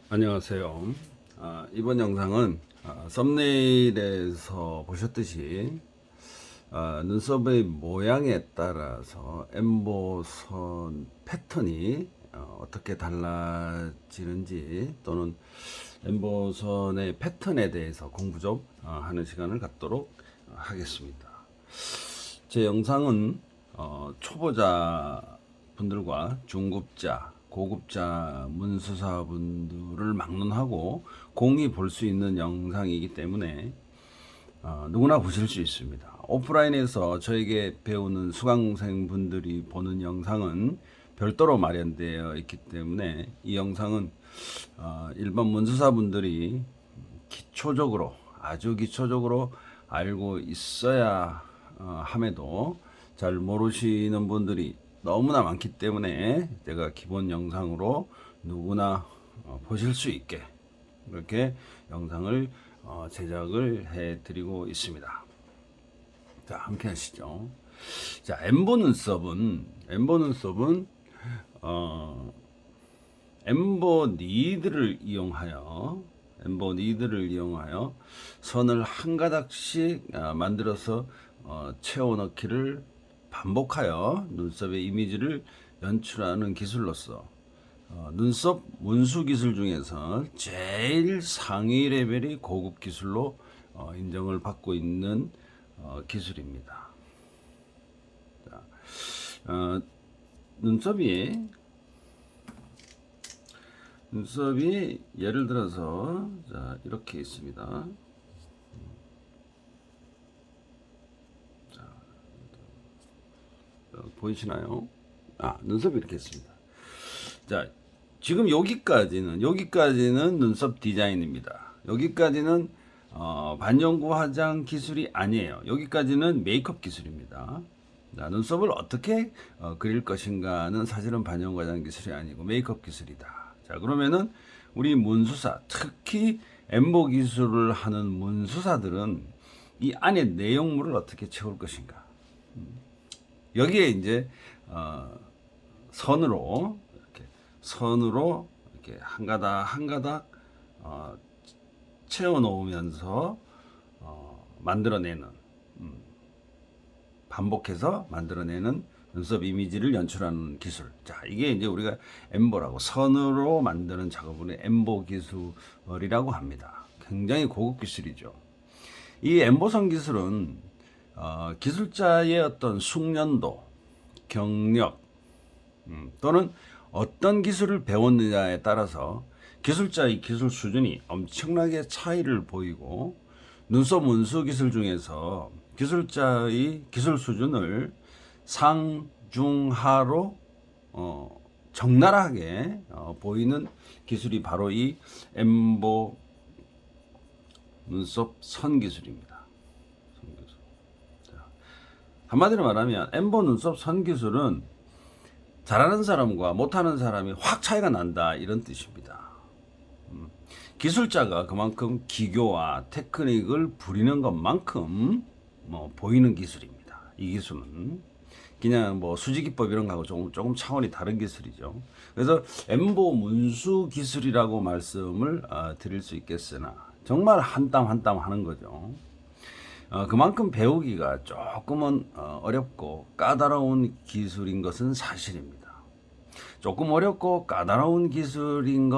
안녕하세요. 이번 영상은 썸네일에서 보셨듯이 눈썹의 모양에 따라서 엠보선 패턴이 어떻게 달라지는지 또는 엠보선의 패턴에 대해서 공부 좀 하는 시간을 갖도록 하겠습니다. 제 영상은 초보자 분들과 중급자, 고급자 문수사 분들을 막론하고 공이 볼 수 있는 영상이기 때문에 누구나 보실 수 있습니다. 오프라인에서 저에게 배우는 수강생 분들이 보는 영상은 별도로 마련되어 있기 때문에 이 영상은 일반 문수사 분들이 기초적으로 아주 기초적으로 알고 있어야 함에도 잘 모르시는 분들이 너무나 많기 때문에 제가 기본 영상으로 누구나 보실 수 있게 이렇게 영상을 제작을 해 드리고 있습니다. 자, 함께 하시죠. 자, 엠보 눈썹은 엠보 니드를 이용하여 선을 한 가닥씩 만들어서 채워 넣기를 반복하여 눈썹의 이미지를 연출하는 기술로서 눈썹 문수 기술 중에서 제일 상위 레벨이 고급 기술로 인정을 받고 있는 기술입니다. 자, 어, 눈썹이 예를 들어서 자, 이렇게 있습니다. 보이시나요? 눈썹이 이렇게 있습니다. 자, 지금 여기까지는 눈썹 디자인입니다. 여기까지는 반영구 화장 기술이 아니에요. 여기까지는 메이크업 기술입니다. 자, 눈썹을 어떻게 그릴 것인가는 사실은 반영구 화장 기술이 아니고 메이크업 기술이다. 자, 그러면은 우리 문수사, 특히 엠보 기술을 하는 문수사들은 이 안에 내용물을 어떻게 채울 것인가. 여기에 이제 선으로 이렇게 한 가닥 채워 놓으면서 만들어내는 반복해서 만들어내는 눈썹 이미지를 연출하는 기술. 자, 이게 이제 우리가 엠보라고 선으로 만드는 작업을 엠보 기술이라고 합니다. 굉장히 고급 기술이죠. 이 엠보선 기술은 기술자의 어떤 숙련도, 경력, 또는 어떤 기술을 배웠느냐에 따라서 기술자의 기술 수준이 엄청나게 차이를 보이고 눈썹 문수 기술 중에서 기술자의 기술 수준을 상중하로 적나라하게 보이는 기술이 바로 이 엠보 눈썹 선 기술입니다. 한마디로 말하면 엠보 눈썹 선 기술은 잘하는 사람과 못하는 사람이 확 차이가 난다 이런 뜻입니다. 기술자가 그만큼 기교와 테크닉을 부리는 것만큼 보이는 기술입니다. 이 기술은 그냥 뭐 수지기법 이런 거하고 조금 차원이 다른 기술이죠. 그래서 엠보 문수 기술이라고 말씀을 드릴 수 있겠으나 정말 한 땀 한 땀 하는 거죠. 그만큼 배우기가 조금은 어렵고 까다로운 기술인 것은 사실입니다. 조금 어렵고 까다로운 기술인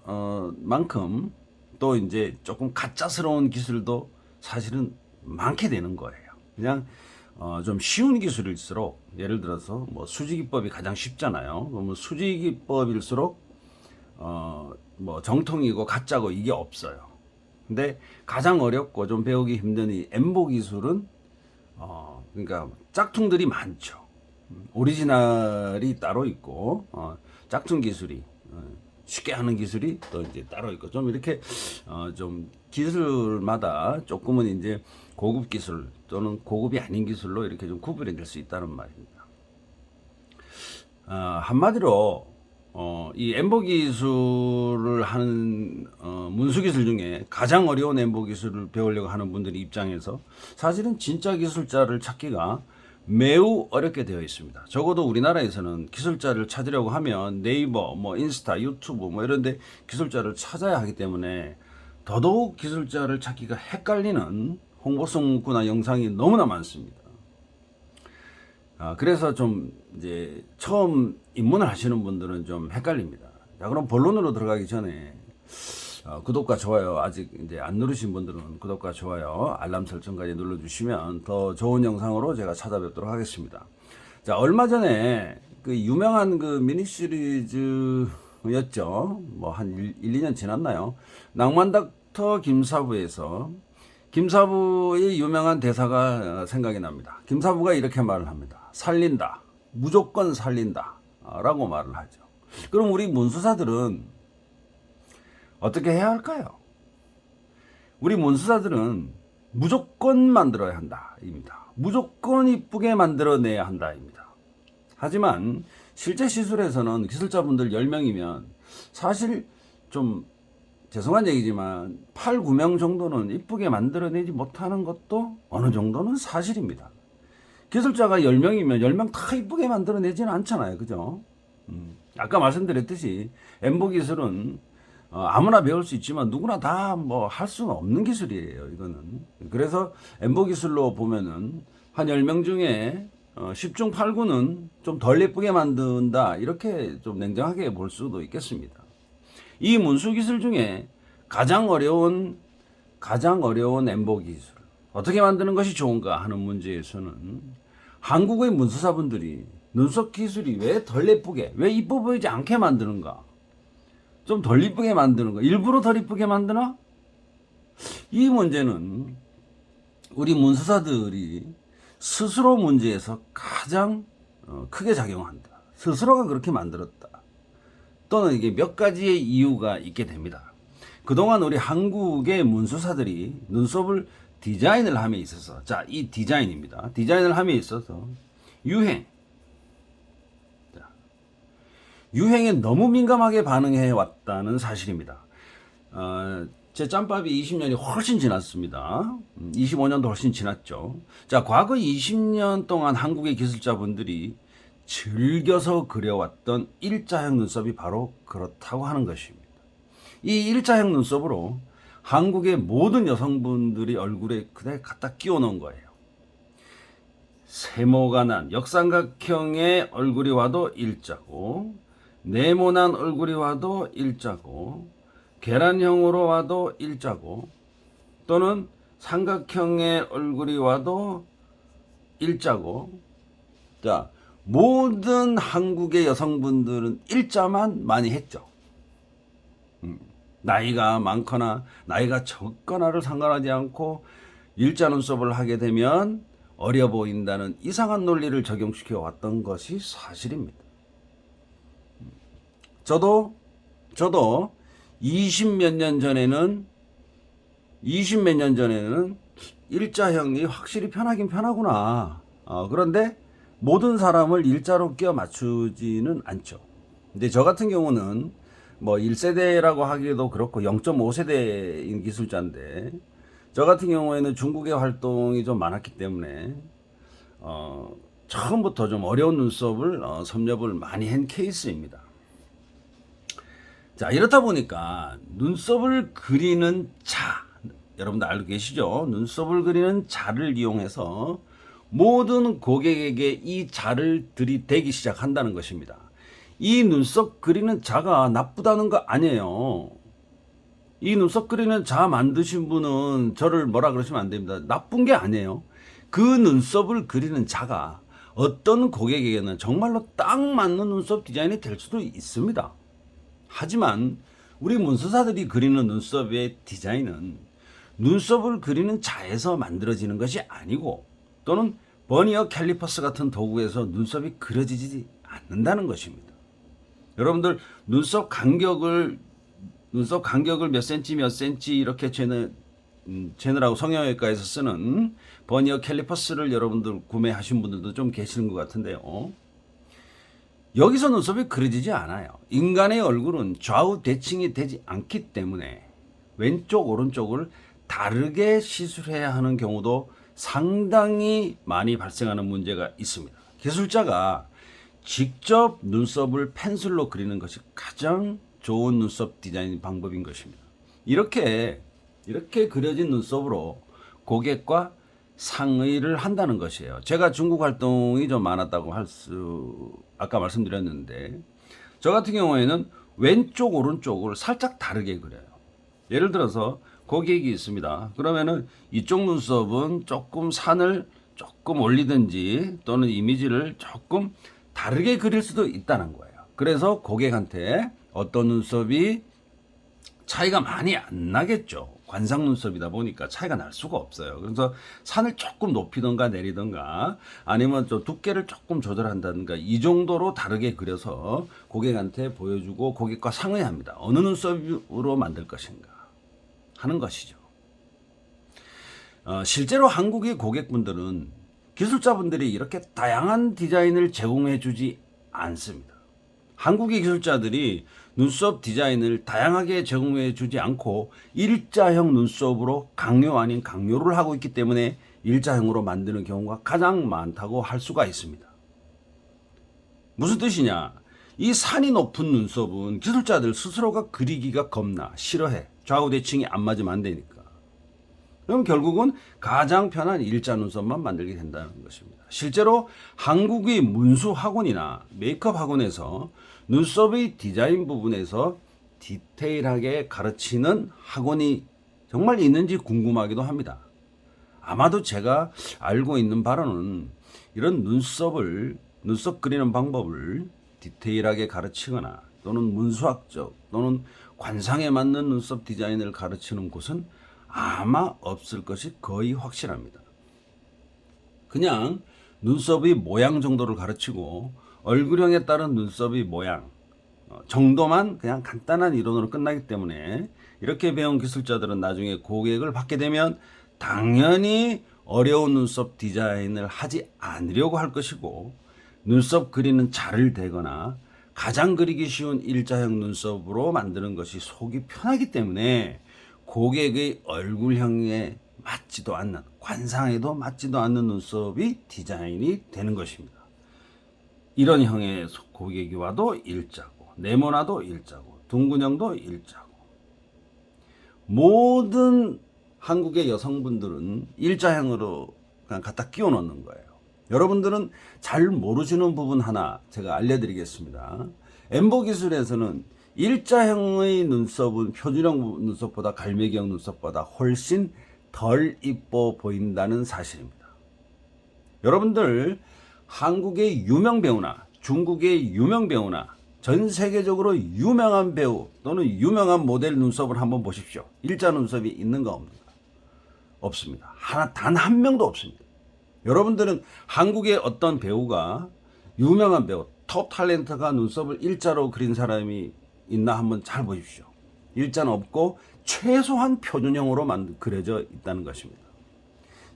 것만큼 또 이제 조금 가짜스러운 기술도 사실은 많게 되는 거예요. 그냥 좀 쉬운 기술일수록 예를 들어서 뭐 수지기법이 가장 쉽잖아요. 그러면 수지기법일수록 뭐 정통이고 가짜고 이게 없어요. 근데 가장 어렵고 좀 배우기 힘든 이 엠보 기술은 그러니까 짝퉁들이 많죠. 오리지널이 따로 있고 짝퉁 기술이 쉽게 하는 기술이 또 이제 따로 있고 좀 이렇게 좀 기술마다 조금은 이제 고급 기술 또는 고급이 아닌 기술로 이렇게 좀 구분이 될 수 있다는 말입니다. 한마디로 이 엠보 기술을 하는 문수 기술 중에 가장 어려운 엠보 기술을 배우려고 하는 분들의 입장에서 사실은 진짜 기술자를 찾기가 매우 어렵게 되어 있습니다. 적어도 우리나라에서는 기술자를 찾으려고 하면 네이버, 뭐 인스타, 유튜브 뭐 이런 데 기술자를 찾아야 하기 때문에 더더욱 기술자를 찾기가 헷갈리는 홍보성 문구나 영상이 너무나 많습니다. 그래서 좀 이제 처음 입문을 하시는 분들은 좀 헷갈립니다. 자, 그럼 본론으로 들어가기 전에 구독과 좋아요 아직 이제 안 누르신 분들은 구독과 좋아요, 알람 설정까지 눌러주시면 더 좋은 영상으로 제가 찾아뵙도록 하겠습니다. 자, 얼마 전에 그 유명한 그 미니 시리즈였죠. 뭐 한 2년 지났나요? 낭만닥터 김사부에서 김사부의 유명한 대사가 생각이 납니다. 김사부가 이렇게 말을 합니다. 살린다. 무조건 살린다. 라고 말을 하죠. 그럼 우리 문수사들은 어떻게 해야 할까요? 우리 문수사들은 무조건 만들어야 한다. 입니다. 무조건 이쁘게 만들어내야 한다. 입니다. 하지만 실제 시술에서는 기술자분들 10명이면 사실 좀 죄송한 얘기지만 8, 9명 정도는 이쁘게 만들어내지 못하는 것도 어느 정도는 사실입니다. 기술자가 10명이면 10명 다 이쁘게 만들어내지는 않잖아요. 그죠? 아까 말씀드렸듯이 엠보 기술은 아무나 배울 수 있지만 누구나 다 뭐 할 수는 없는 기술이에요. 이거는. 그래서 엠보 기술로 보면은 한 10명 중에 10중 8구는 좀 덜 예쁘게 만든다. 이렇게 좀 냉정하게 볼 수도 있겠습니다. 이 문수 기술 중에 가장 어려운 엠보 기술, 어떻게 만드는 것이 좋은가 하는 문제에서는 한국의 문수사분들이 눈썹 기술이 왜 덜 예쁘게, 왜 이뻐 보이지 않게 만드는가? 좀 덜 이쁘게 만드는 거, 일부러 덜 이쁘게 만드나? 이 문제는 우리 문수사들이 스스로 문제에서 가장 크게 작용한다. 스스로가 그렇게 만들었다. 또는 이게 몇 가지의 이유가 있게 됩니다. 그동안 우리 한국의 문수사들이 눈썹을 디자인을 함에 있어서, 자, 이 디자인입니다. 디자인을 함에 있어서 유행에 너무 민감하게 반응해 왔다는 사실입니다. 제 짬밥이 20년이 훨씬 지났습니다. 25년도 훨씬 지났죠. 자, 과거 20년 동안 한국의 기술자분들이 즐겨서 그려왔던 일자형 눈썹이 바로 그렇다고 하는 것입니다. 이 일자형 눈썹으로 한국의 모든 여성분들이 얼굴에 그대로 갖다 끼워 놓은 거예요. 세모가 난 역삼각형의 얼굴이 와도 일자고, 네모난 얼굴이 와도 일자고, 계란형으로 와도 일자고, 또는 삼각형의 얼굴이 와도 일자고. 자, 모든 한국의 여성분들은 일자만 많이 했죠. 나이가 많거나 나이가 적거나를 상관하지 않고 일자 눈썹을 하게 되면 어려 보인다는 이상한 논리를 적용시켜 왔던 것이 사실입니다. 저도 20 몇 년 전에는 일자형이 확실히 편하긴 편하구나. 그런데 모든 사람을 일자로 끼워 맞추지는 않죠. 근데 저 같은 경우는 뭐 1세대라고 하기도 그렇고 0.5세대인 기술자인데, 저 같은 경우에는 중국의 활동이 좀 많았기 때문에 처음부터 좀 어려운 눈썹을 섭렵을 많이 한 케이스입니다. 자, 이렇다 보니까 눈썹을 그리는 자, 여러분들 알고 계시죠? 눈썹을 그리는 자를 이용해서 모든 고객에게 이 자를 들이대기 시작한다는 것입니다. 이 눈썹 그리는 자가 나쁘다는 거 아니에요. 이 눈썹 그리는 자 만드신 분은 저를 뭐라 그러시면 안 됩니다. 나쁜 게 아니에요. 그 눈썹을 그리는 자가 어떤 고객에게는 정말로 딱 맞는 눈썹 디자인이 될 수도 있습니다. 하지만 우리 문수사들이 그리는 눈썹의 디자인은 눈썹을 그리는 자에서 만들어지는 것이 아니고, 또는 버니어 캘리퍼스 같은 도구에서 눈썹이 그려지지 않는다는 것입니다. 여러분들 눈썹 간격을 몇 센치 이렇게 재느라고 성형외과에서 쓰는 버니어 캘리퍼스를 여러분들 구매하신 분들도 좀 계시는 것 같은데요. 여기서 눈썹이 그려지지 않아요. 인간의 얼굴은 좌우 대칭이 되지 않기 때문에 왼쪽 오른쪽을 다르게 시술해야 하는 경우도 상당히 많이 발생하는 문제가 있습니다. 기술자가 직접 눈썹을 펜슬로 그리는 것이 가장 좋은 눈썹 디자인 방법인 것입니다. 이렇게 그려진 눈썹으로 고객과 상의를 한다는 것이에요. 제가 중국 활동이 좀 많았다고 아까 말씀드렸는데, 저 같은 경우에는 왼쪽 오른쪽을 살짝 다르게 그려요. 예를 들어서 고객이 있습니다. 그러면은 이쪽 눈썹은 조금 산을 조금 올리든지 또는 이미지를 조금 다르게 그릴 수도 있다는 거예요. 그래서 고객한테 어떤 눈썹이 차이가 많이 안 나겠죠. 관상 눈썹이다 보니까 차이가 날 수가 없어요. 그래서 산을 조금 높이던가 내리던가 아니면 좀 두께를 조금 조절한다든가 이 정도로 다르게 그려서 고객한테 보여주고 고객과 상의합니다. 어느 눈썹으로 만들 것인가 하는 것이죠. 실제로 한국의 고객분들은 기술자분들이 이렇게 다양한 디자인을 제공해 주지 않습니다. 한국의 기술자들이 눈썹 디자인을 다양하게 제공해 주지 않고 일자형 눈썹으로 강요 아닌 강요를 하고 있기 때문에 일자형으로 만드는 경우가 가장 많다고 할 수가 있습니다. 무슨 뜻이냐? 이 산이 높은 눈썹은 기술자들 스스로가 그리기가 겁나 싫어해. 좌우 대칭이 안 맞으면 안 되니까. 그럼 결국은 가장 편한 일자 눈썹만 만들게 된다는 것입니다. 실제로 한국의 문수 학원이나 메이크업 학원에서 눈썹의 디자인 부분에서 디테일하게 가르치는 학원이 정말 있는지 궁금하기도 합니다. 아마도 제가 알고 있는 바로는 이런 눈썹 그리는 방법을 디테일하게 가르치거나 또는 문수학적 또는 관상에 맞는 눈썹 디자인을 가르치는 곳은 아마 없을 것이 거의 확실합니다. 그냥 눈썹의 모양 정도를 가르치고 얼굴형에 따른 눈썹의 모양 정도만 그냥 간단한 이론으로 끝나기 때문에 이렇게 배운 기술자들은 나중에 고객을 받게 되면 당연히 어려운 눈썹 디자인을 하지 않으려고 할 것이고 눈썹 그리는 자를 대거나 가장 그리기 쉬운 일자형 눈썹으로 만드는 것이 속이 편하기 때문에 고객의 얼굴형에 맞지도 않는 관상에도 맞지도 않는 눈썹이 디자인이 되는 것입니다. 이런 형의 고객이 와도 일자고 네모나도 일자고 둥근형도 일자고 모든 한국의 여성분들은 일자형으로 그냥 갖다 끼워 넣는 거예요. 여러분들은 잘 모르시는 부분 하나 제가 알려드리겠습니다. 엠보 기술에서는 일자형의 눈썹은 표준형 눈썹보다 갈매기형 눈썹보다 훨씬 덜 이뻐 보인다는 사실입니다. 여러분들 한국의 유명 배우나 중국의 유명 배우나 전 세계적으로 유명한 배우 또는 유명한 모델 눈썹을 한번 보십시오. 일자 눈썹이 있는가 없는가? 없습니다. 단 한 명도 없습니다. 여러분들은 한국의 어떤 배우가 유명한 배우 톱 탤런트가 눈썹을 일자로 그린 사람이 있나 한번 잘 보십시오. 일자는 없고 최소한 표준형으로 그려져 있다는 것입니다.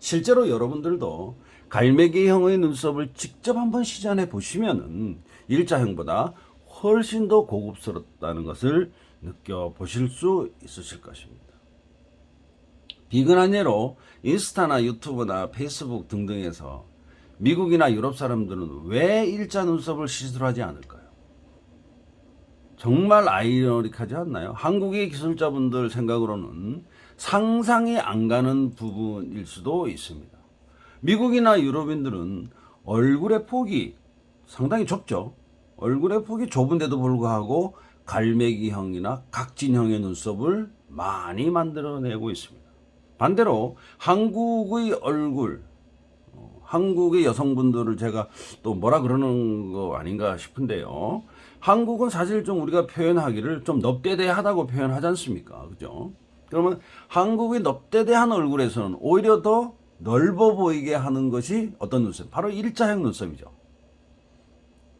실제로 여러분들도 갈매기형의 눈썹을 직접 한번 시전해 보시면은 일자형보다 훨씬 더 고급스럽다는 것을 느껴보실 수 있으실 것입니다. 비근한 예로 인스타나 유튜브나 페이스북 등등에서 미국이나 유럽 사람들은 왜 일자 눈썹을 시술하지 않을까요? 정말 아이러니하지 않나요? 한국의 기술자분들 생각으로는 상상이 안 가는 부분일 수도 있습니다. 미국이나 유럽인들은 얼굴의 폭이 상당히 좁죠. 얼굴의 폭이 좁은데도 불구하고 갈매기형이나 각진형의 눈썹을 많이 만들어내고 있습니다. 반대로 한국의 얼굴, 한국의 여성분들을 제가 또 뭐라 그러는 거 아닌가 싶은데요. 한국은 사실 좀 우리가 표현하기를 좀 넙대대하다고 표현하지 않습니까? 그죠? 그러면 한국의 넙대대한 얼굴에서는 오히려 더 넓어 보이게 하는 것이 어떤 눈썹? 바로 일자형 눈썹이죠.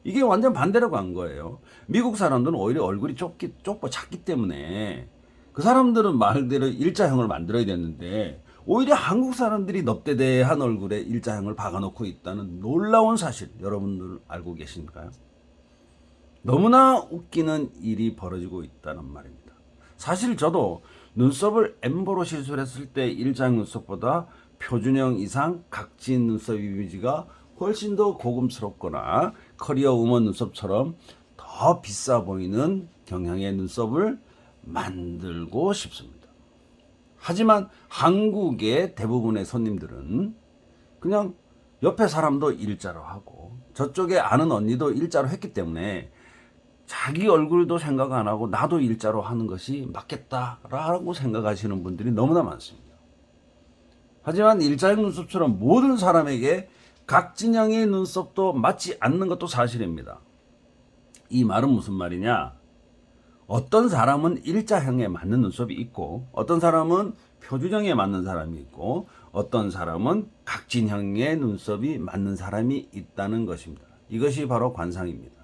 이게 완전 반대로 간 거예요. 미국 사람들은 오히려 얼굴이 좁고 작기 때문에 그 사람들은 말대로 일자형을 만들어야 되는데 오히려 한국 사람들이 넙대대한 얼굴에 일자형을 박아놓고 있다는 놀라운 사실 여러분들 알고 계신가요? 너무나 웃기는 일이 벌어지고 있다는 말입니다. 사실 저도 눈썹을 엠보로 시술했을 때 일자형 눈썹보다 표준형 이상 각진 눈썹 이미지가 훨씬 더 고급스럽거나 커리어 우먼 눈썹처럼 더 비싸 보이는 경향의 눈썹을 만들고 싶습니다. 하지만 한국의 대부분의 손님들은 그냥 옆에 사람도 일자로 하고 저쪽에 아는 언니도 일자로 했기 때문에 자기 얼굴도 생각 안 하고 나도 일자로 하는 것이 맞겠다라고 생각하시는 분들이 너무나 많습니다. 하지만 일자형 눈썹처럼 모든 사람에게 각진형의 눈썹도 맞지 않는 것도 사실입니다. 이 말은 무슨 말이냐? 어떤 사람은 일자형에 맞는 눈썹이 있고 어떤 사람은 표준형에 맞는 사람이 있고 어떤 사람은 각진형의 눈썹이 맞는 사람이 있다는 것입니다. 이것이 바로 관상입니다.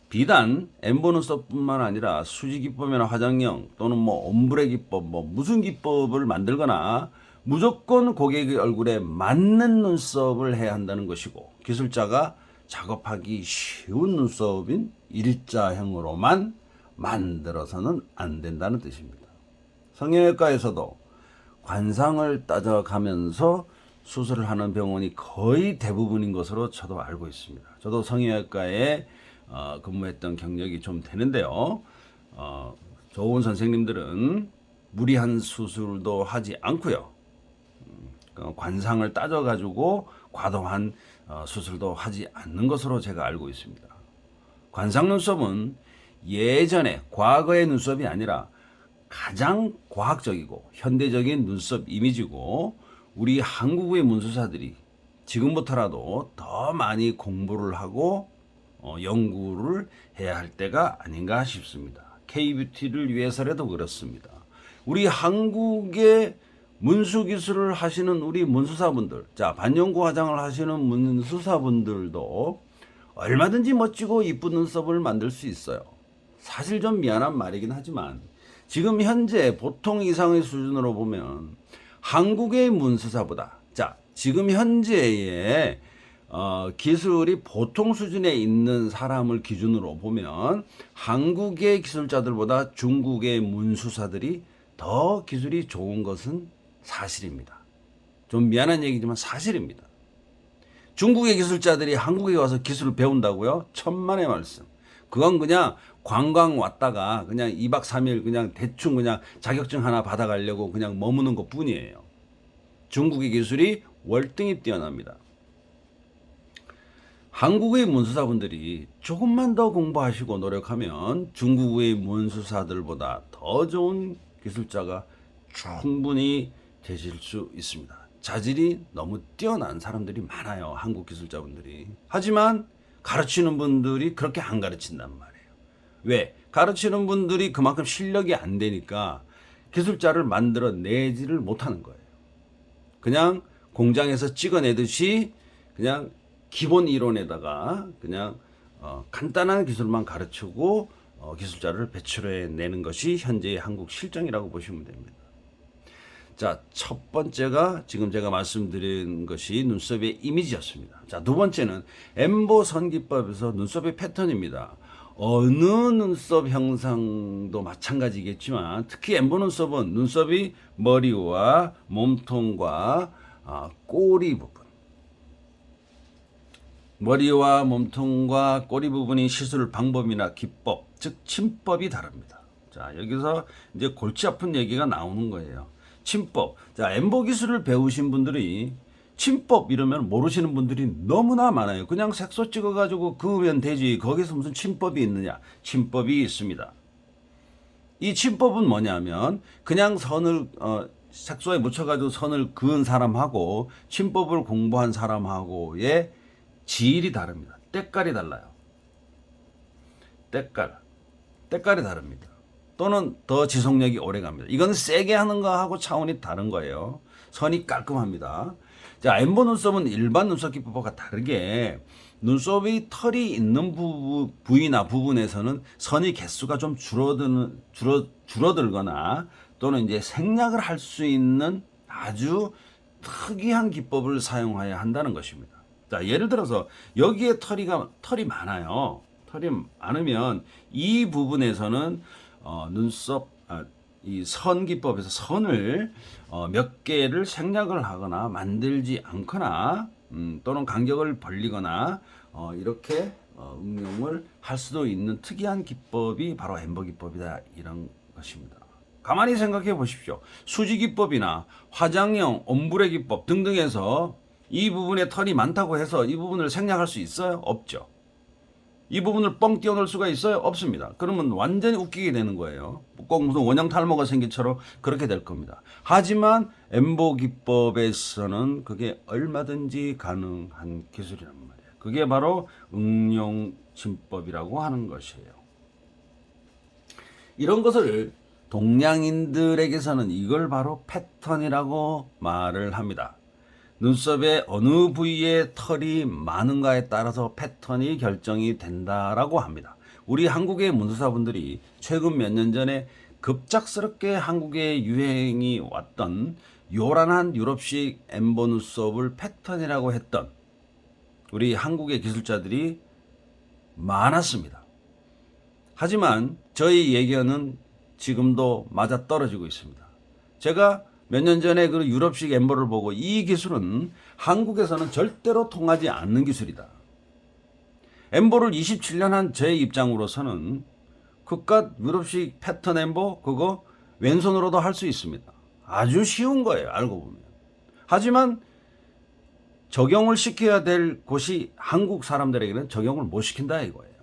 비단 엠보 눈썹뿐만 아니라 수지 기법이나 화장형 또는 옴브레 기법 무슨 기법을 만들거나 무조건 고객의 얼굴에 맞는 눈썹을 해야 한다는 것이고 기술자가 작업하기 쉬운 눈썹인 일자형으로만 만들어서는 안 된다는 뜻입니다. 성형외과에서도 관상을 따져가면서 수술을 하는 병원이 거의 대부분인 것으로 저도 알고 있습니다. 저도 성형외과에 근무했던 경력이 좀 되는데요. 좋은 선생님들은 무리한 수술도 하지 않고요. 관상을 따져가지고 과도한 수술도 하지 않는 것으로 제가 알고 있습니다. 관상 눈썹은 예전에 과거의 눈썹이 아니라 가장 과학적이고 현대적인 눈썹 이미지고 우리 한국의 문수사들이 지금부터라도 더 많이 공부를 하고 연구를 해야 할 때가 아닌가 싶습니다. K-뷰티를 위해서라도 그렇습니다. 우리 한국의 문수 기술을 하시는 우리 문수사분들, 자, 반영구 화장을 하시는 문수사분들도 얼마든지 멋지고 이쁜 눈썹을 만들 수 있어요. 사실 좀 미안한 말이긴 하지만 지금 현재 보통 이상의 수준으로 보면 한국의 문수사보다 자, 지금 현재의 기술이 보통 수준에 있는 사람을 기준으로 보면 한국의 기술자들보다 중국의 문수사들이 더 기술이 좋은 것은 사실입니다. 좀 미안한 얘기지만 사실입니다. 중국의 기술자들이 한국에 와서 기술을 배운다고요? 천만의 말씀. 그건 그냥 관광 왔다가 그냥 2박 3일 그냥 대충 그냥 자격증 하나 받아가려고 그냥 머무는 것 뿐이에요. 중국의 기술이 월등히 뛰어납니다. 한국의 문수사분들이 조금만 더 공부하시고 노력하면 중국의 문수사들보다 더 좋은 기술자가 충분히 되실 수 있습니다. 자질이 너무 뛰어난 사람들이 많아요. 한국 기술자분들이. 하지만 가르치는 분들이 그렇게 안 가르친단 말이에요. 왜? 가르치는 분들이 그만큼 실력이 안 되니까 기술자를 만들어내지를 못하는 거예요. 그냥 공장에서 찍어내듯이 그냥 기본 이론에다가 그냥 간단한 기술만 가르치고 기술자를 배출해내는 것이 현재의 한국 실정이라고 보시면 됩니다. 자, 첫 번째가 지금 제가 말씀드린 것이 눈썹의 이미지였습니다. 자, 두 번째는 엠보 선기법에서 눈썹의 패턴입니다. 어느 눈썹 형상도 마찬가지겠지만 특히 엠보 눈썹은 눈썹이 머리와 몸통과 꼬리 부분 머리와 몸통과 꼬리 부분이 시술 방법이나 기법, 즉 침법이 다릅니다. 자, 여기서 이제 골치 아픈 얘기가 나오는 거예요. 침법. 자, 엠보 기술을 배우신 분들이 침법 이러면 모르시는 분들이 너무나 많아요. 그냥 색소 찍어가지고 그으면 되지. 거기서 무슨 침법이 있느냐? 침법이 있습니다. 이 침법은 뭐냐면 그냥 선을 색소에 묻혀가지고 선을 그은 사람하고 침법을 공부한 사람하고의 질이 다릅니다. 때깔이 달라요. 때깔이 다릅니다. 또는 더 지속력이 오래 갑니다. 이건 세게 하는 거하고 차원이 다른 거예요. 선이 깔끔합니다. 자, 엠보 눈썹은 일반 눈썹 기법과 다르게 눈썹이 털이 있는 부위나 부분에서는 선의 개수가 좀 줄어들거나 또는 이제 생략을 할 수 있는 아주 특이한 기법을 사용해야 한다는 것입니다. 자, 예를 들어서 여기에 털이 많아요. 털이 많으면 이 부분에서는 눈썹 이 선 기법에서 선을 몇 개를 생략을 하거나 만들지 않거나 또는 간격을 벌리거나 이렇게 응용을 할 수도 있는 특이한 기법이 바로 엠버 기법이다, 이런 것입니다. 가만히 생각해 보십시오. 수지 기법이나 화장형 옴브레 기법 등등에서 이 부분에 털이 많다고 해서 이 부분을 생략할 수 있어요? 없죠. 이 부분을 뻥 띄워놓을 수가 있어요? 없습니다. 그러면 완전히 웃기게 되는 거예요. 꼭 무슨 원형 탈모가 생기처럼 그렇게 될 겁니다. 하지만 엠보 기법에서는 그게 얼마든지 가능한 기술이란 말이에요. 그게 바로 응용 진법이라고 하는 것이에요. 이런 것을 동양인들에게서는 이걸 바로 패턴이라고 말을 합니다. 눈썹의 어느 부위에 털이 많은가에 따라서 패턴이 결정이 된다라고 합니다. 우리 한국의 문수사분들이 최근 몇 년 전에 급작스럽게 한국에 유행이 왔던 요란한 유럽식 엠보 눈썹을 패턴이라고 했던 우리 한국의 기술자들이 많았습니다. 하지만 저희 예견은 지금도 맞아떨어지고 있습니다. 제가 몇 년 전에 그 유럽식 엠버를 보고 이 기술은 한국에서는 절대로 통하지 않는 기술이다. 엠버를 27년 한 제 입장으로서는 그깟 유럽식 패턴 엠버 그거 왼손으로도 할 수 있습니다. 아주 쉬운 거예요, 알고 보면. 하지만 적용을 시켜야 될 곳이 한국 사람들에게는 적용을 못 시킨다 이거예요.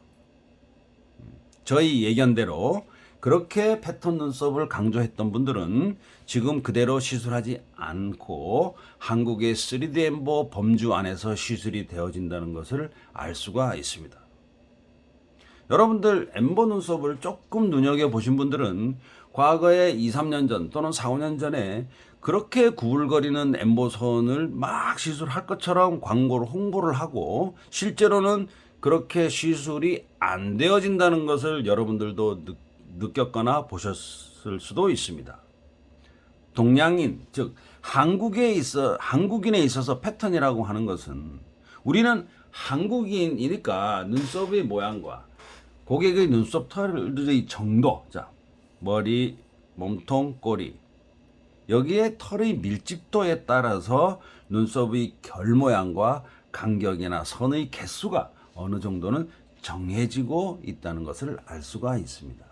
저희 예견대로 그렇게 패턴 눈썹을 강조했던 분들은 지금 그대로 시술하지 않고 한국의 3D 엠보 범주 안에서 시술이 되어진다는 것을 알 수가 있습니다. 여러분들 엠보 눈썹을 조금 눈여겨보신 분들은 과거에 2, 3년 전 또는 4, 5년 전에 그렇게 구불거리는 엠보 선을 막 시술할 것처럼 광고를 홍보를 하고 실제로는 그렇게 시술이 안 되어진다는 것을 여러분들도 느꼈거나 보셨을 수도 있습니다. 동양인, 즉 한국인에 있어서 패턴이라고 하는 것은 우리는 한국인이니까 눈썹의 모양과 고객의 눈썹 털의 정도, 자 머리, 몸통, 꼬리 여기에 털의 밀집도에 따라서 눈썹의 결 모양과 간격이나 선의 개수가 어느 정도는 정해지고 있다는 것을 알 수가 있습니다.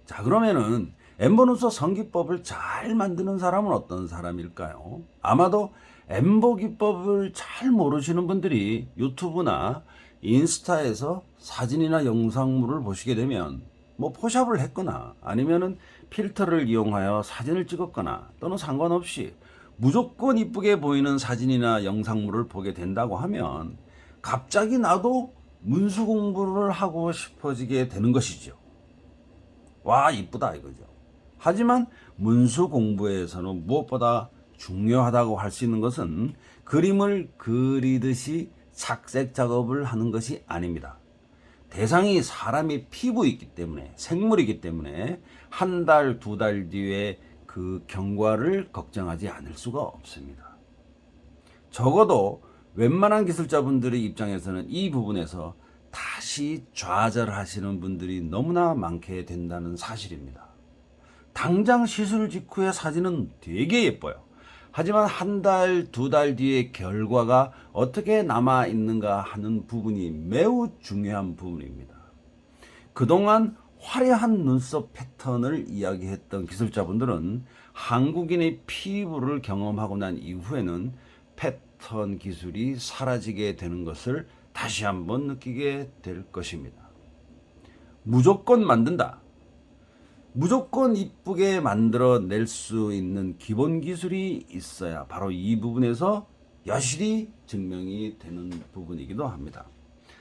자, 그러면은 엠보 눈썹 선기법을 잘 만드는 사람은 어떤 사람일까요? 아마도 엠보 기법을 잘 모르시는 분들이 유튜브나 인스타에서 사진이나 영상물을 보시게 되면 뭐 포샵을 했거나 아니면은 필터를 이용하여 사진을 찍었거나 또는 상관없이 무조건 이쁘게 보이는 사진이나 영상물을 보게 된다고 하면 갑자기 나도 문수 공부를 하고 싶어지게 되는 것이죠. 와, 이쁘다 이거죠. 하지만 문수 공부에서는 무엇보다 중요하다고 할 수 있는 것은 그림을 그리듯이 착색 작업을 하는 것이 아닙니다. 대상이 사람의 피부이기 때문에, 생물이기 때문에 한 달, 두 달 뒤에 그 경과를 걱정하지 않을 수가 없습니다. 적어도 웬만한 기술자분들의 입장에서는 이 부분에서 다시 좌절하시는 분들이 너무나 많게 된다는 사실입니다. 당장 시술 직후의 사진은 되게 예뻐요. 하지만 한 달, 두 달 뒤에 결과가 어떻게 남아 있는가 하는 부분이 매우 중요한 부분입니다. 그동안 화려한 눈썹 패턴을 이야기했던 기술자분들은 한국인의 피부를 경험하고 난 이후에는 패턴 기술이 사라지게 되는 것을 다시 한번 느끼게 될 것입니다. 무조건 만든다. 무조건 이쁘게 만들어낼 수 있는 기본 기술이 있어야 바로 이 부분에서 여실히 증명이 되는 부분이기도 합니다.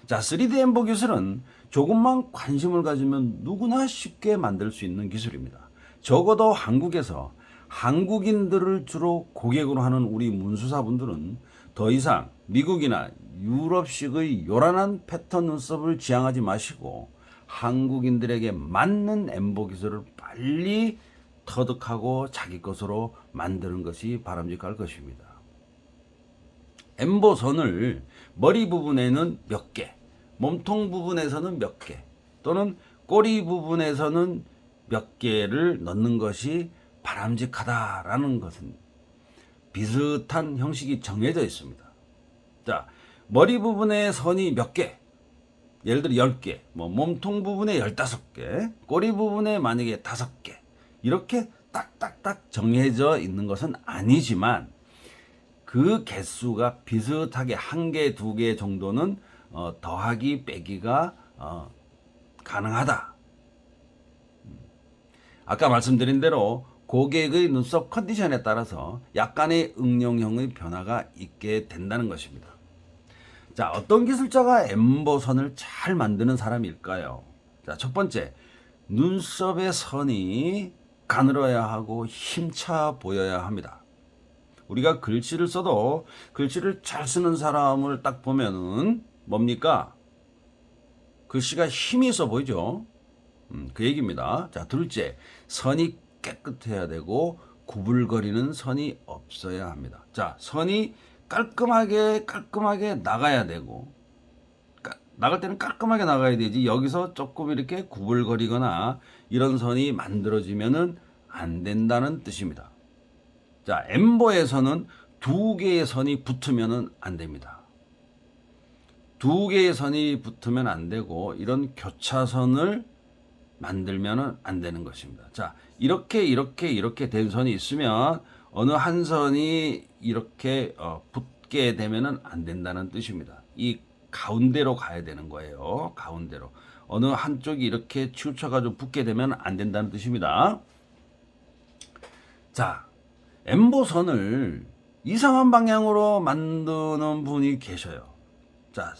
자, 3D 엠보 기술은 조금만 관심을 가지면 누구나 쉽게 만들 수 있는 기술입니다. 적어도 한국에서 한국인들을 주로 고객으로 하는 우리 문수사분들은 더 이상 미국이나 유럽식의 요란한 패턴 눈썹을 지향하지 마시고 한국인들에게 맞는 엠보 기술을 빨리 터득하고 자기 것으로 만드는 것이 바람직할 것입니다. 엠보 선을 머리 부분에는 몇 개, 몸통 부분에서는 몇 개, 또는 꼬리 부분에서는 몇 개를 넣는 것이 바람직하다라는 것은 비슷한 형식이 정해져 있습니다. 자, 머리 부분에 선이 몇 개, 예를 들어 10개, 뭐 몸통 부분에 15개, 꼬리 부분에 만약에 5개, 이렇게 딱딱딱 정해져 있는 것은 아니지만 그 개수가 비슷하게 1개, 2개 정도는 더하기 빼기가 가능하다. 아까 말씀드린 대로 고객의 눈썹 컨디션에 따라서 약간의 응용형의 변화가 있게 된다는 것입니다. 자, 어떤 기술자가 엠보선을 잘 만드는 사람일까요? 자, 첫 번째, 눈썹의 선이 가늘어야 하고 힘차 보여야 합니다. 우리가 글씨를 써도 글씨를 잘 쓰는 사람을 딱 보면은 뭡니까? 글씨가 힘이 있어 보이죠? 그 얘기입니다. 자, 둘째, 선이 깨끗해야 되고 구불거리는 선이 없어야 합니다. 자, 선이 깔끔하게 나가야 되고, 나갈 때는 깔끔하게 나가야 되지, 여기서 조금 이렇게 구불거리거나 이런 선이 만들어지면은 안 된다는 뜻입니다. 자, 엠보에서는 2개의 선이 붙으면은 안 됩니다. 2개의 선이 붙으면 안 되고, 이런 교차선을 만들면은 안 되는 것입니다. 자, 이렇게 된 선이 있으면 어느 한 선이 이렇게 붙게 되면은 안 된다는 뜻입니다. 이 가운데로 가야 되는 거예요. 가운데로. 어느 한쪽이 이렇게 치우쳐가지고 붙게 되면 안 된다는 뜻입니다. 자, 엠보선을 이상한 방향으로 만드는 분이 계셔요. 자,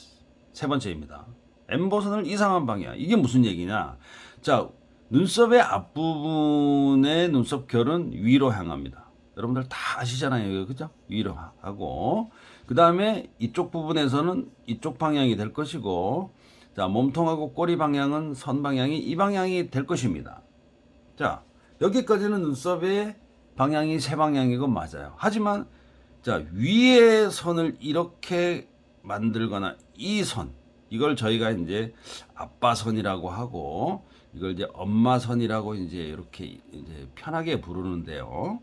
세 번째입니다. 엠보선을 이상한 방향. 이게 무슨 얘기냐? 자, 눈썹의 앞부분의 눈썹 결은 위로 향합니다. 여러분들 다 아시잖아요. 그죠? 위로 하고. 그 다음에 이쪽 부분에서는 이쪽 방향이 될 것이고, 자, 몸통하고 꼬리 방향은 선 방향이 이 방향이 될 것입니다. 자, 여기까지는 눈썹의 방향이 세 방향이고 맞아요. 하지만, 자, 위에 선을 이렇게 만들거나 이 선, 이걸 저희가 이제 아빠선이라고 하고, 이걸 이제 엄마선이라고 이제 이렇게 이제 편하게 부르는데요.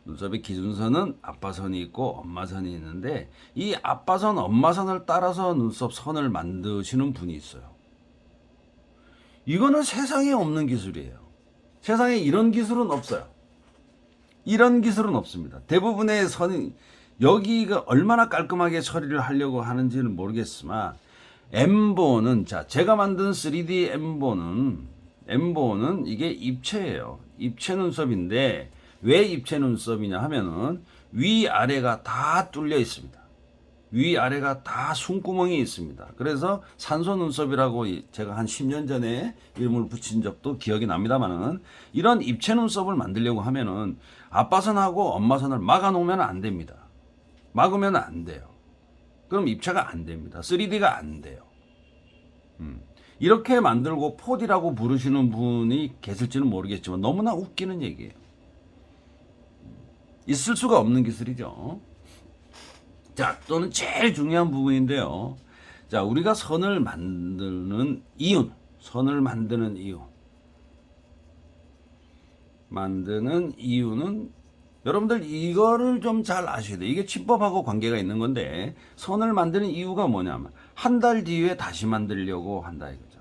눈썹의 기준선은 아빠선이 있고 엄마선이 있는데, 이 아빠선, 엄마선을 따라서 눈썹 선을 만드시는 분이 있어요. 이거는 세상에 없는 기술이에요. 세상에 이런 기술은 없어요. 이런 기술은 없습니다. 대부분의 선이, 여기가 얼마나 깔끔하게 처리를 하려고 하는지는 모르겠지만, 엠보는, 자, 제가 만든 3D 엠보는 이게 입체예요. 입체 눈썹인데, 왜 입체 눈썹이냐 하면은 위아래가 다 뚫려 있습니다. 위아래가 다 숨구멍이 있습니다. 그래서 산소 눈썹이라고 제가 한 10년 전에 이름을 붙인 적도 기억이 납니다만은, 이런 입체 눈썹을 만들려고 하면은 아빠선하고 엄마선을 막아 놓으면 안 됩니다. 막으면 안 돼요. 그럼 입체가 안 됩니다. 3D가 안 돼요. 이렇게 만들고 4D라고 부르시는 분이 계실지는 모르겠지만 너무나 웃기는 얘기예요. 있을 수가 없는 기술이죠. 자, 또는 제일 중요한 부분인데요. 자, 우리가 선을 만드는 이유. 만드는 이유는 여러분들 이거를 좀 잘 아셔야 돼요. 이게 치법하고 관계가 있는 건데, 선을 만드는 이유가 뭐냐면 한 달 뒤에 다시 만들려고 한다 이거죠.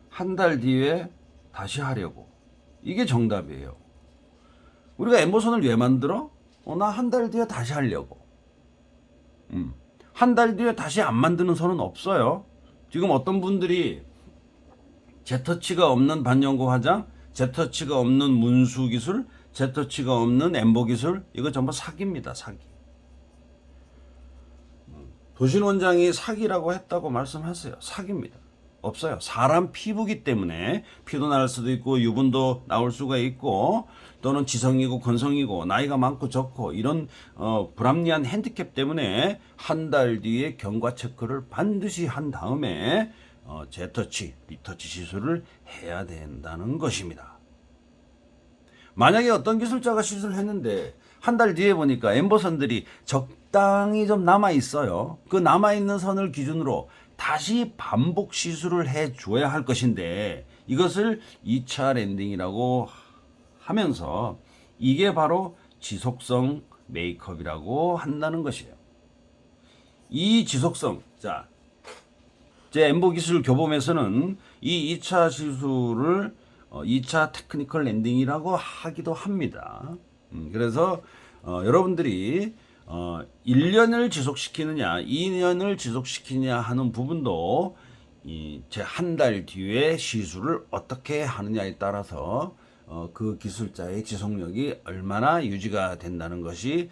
한 달 뒤에 다시 하려고. 이게 정답이에요. 우리가 엠보선을 왜 만들어? 나 한 달 뒤에 다시 하려고. 한 달 뒤에 다시 안 만드는 선은 없어요. 지금 어떤 분들이 제터치가 없는 반영구 화장, 제터치가 없는 문수 기술, 제터치가 없는 엠보 기술, 이거 전부 사기입니다. 사기. 도신 원장이 사기라고 했다고 말씀하세요. 사기입니다. 없어요. 사람 피부기 때문에 피도 날 수도 있고 유분도 나올 수가 있고, 또는 지성이고 건성이고 나이가 많고 적고 이런 불합리한 핸디캡 때문에 한 달 뒤에 경과 체크를 반드시 한 다음에 제터치, 리터치 시술을 해야 된다는 것입니다. 만약에 어떤 기술자가 시술을 했는데 한 달 뒤에 보니까 엠보선들이 적당히 좀 남아 있어요. 그 남아 있는 선을 기준으로 다시 반복 시술을 해 줘야 할 것인데, 이것을 2차 랜딩이라고 하면서 이게 바로 지속성 메이크업이라고 한다는 것이에요. 이 지속성, 자, 제 엠보 기술 교범에서는 이 2차 시술을 2차 테크니컬 랜딩이라고 하기도 합니다. 그래서 여러분들이 1년을 지속시키느냐, 2년을 지속시키느냐 하는 부분도 제 한 달 뒤에 시술을 어떻게 하느냐에 따라서 그 기술자의 지속력이 얼마나 유지가 된다는 것이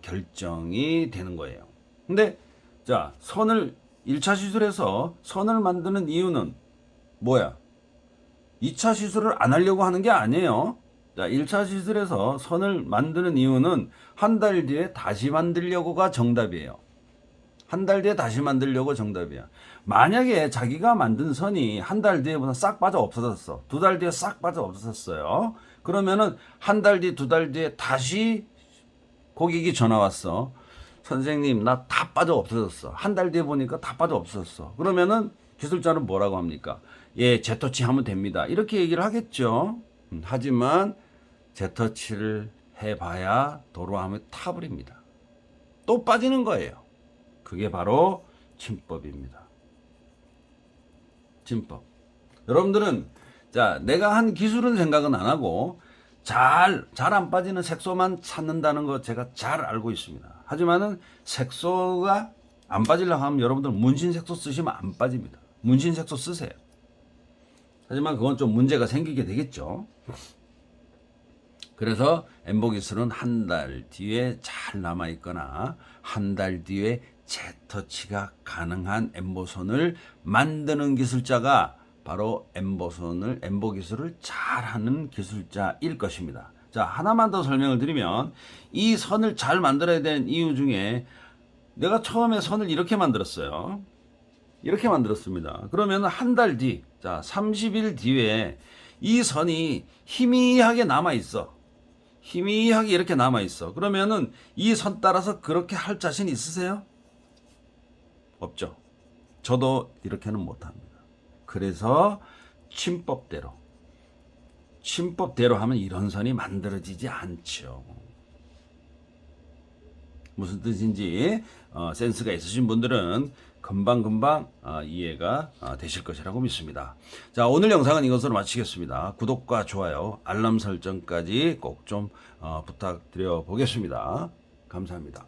결정이 되는 거예요. 근데 자, 1차 시술에서 선을 만드는 이유는 뭐야? 2차 시술을 안 하려고 하는 게 아니에요. 자, 1차 시술에서 선을 만드는 이유는 한 달 뒤에 다시 만들려고가 정답이에요. 한 달 뒤에 다시 만들려고 정답이야. 만약에 자기가 만든 선이 한 달 뒤에보다 싹 빠져 없어졌어. 2달 뒤에 싹 빠져 없어졌어요. 그러면은 한 달 뒤, 2달 뒤에 다시 고객이 전화 왔어. 선생님, 나 다 빠져 없어졌어. 한 달 뒤에 보니까 다 빠져 없어졌어. 그러면은 기술자는 뭐라고 합니까? 예, 재터치 하면 됩니다. 이렇게 얘기를 하겠죠. 하지만 재터치를 해봐야 도로하면 타버립니다. 또 빠지는 거예요. 그게 바로 침법입니다. 침법. 여러분들은 자, 내가 한 기술은 생각은 안 하고 잘 안 빠지는 색소만 찾는다는 거 제가 잘 알고 있습니다. 하지만은 색소가 안 빠지려고 하면 여러분들 문신 색소 쓰시면 안 빠집니다. 문신 색소 쓰세요. 하지만 그건 좀 문제가 생기게 되겠죠. 그래서 엠보 기술은 한 달 뒤에 잘 남아 있거나 한 달 뒤에 재터치가 가능한 엠보선을 만드는 기술자가 바로 엠보 기술을 잘하는 기술자일 것입니다. 자, 하나만 더 설명을 드리면 이 선을 잘 만들어야 되는 이유 중에 내가 처음에 선을 이렇게 만들었어요. 이렇게 만들었습니다. 그러면 한 달 뒤, 자, 30일 뒤에 이 선이 희미하게 남아 있어. 희미하게 이렇게 남아 있어. 그러면은 이 선 따라서 그렇게 할 자신 있으세요? 없죠. 저도 이렇게는 못합니다. 그래서 침법대로 하면 이런 선이 만들어지지 않죠. 무슨 뜻인지 센스가 있으신 분들은 금방 이해가 되실 것이라고 믿습니다. 자, 오늘 영상은 이것으로 마치겠습니다. 구독과 좋아요, 알람 설정까지 꼭 좀 부탁드려 보겠습니다. 감사합니다.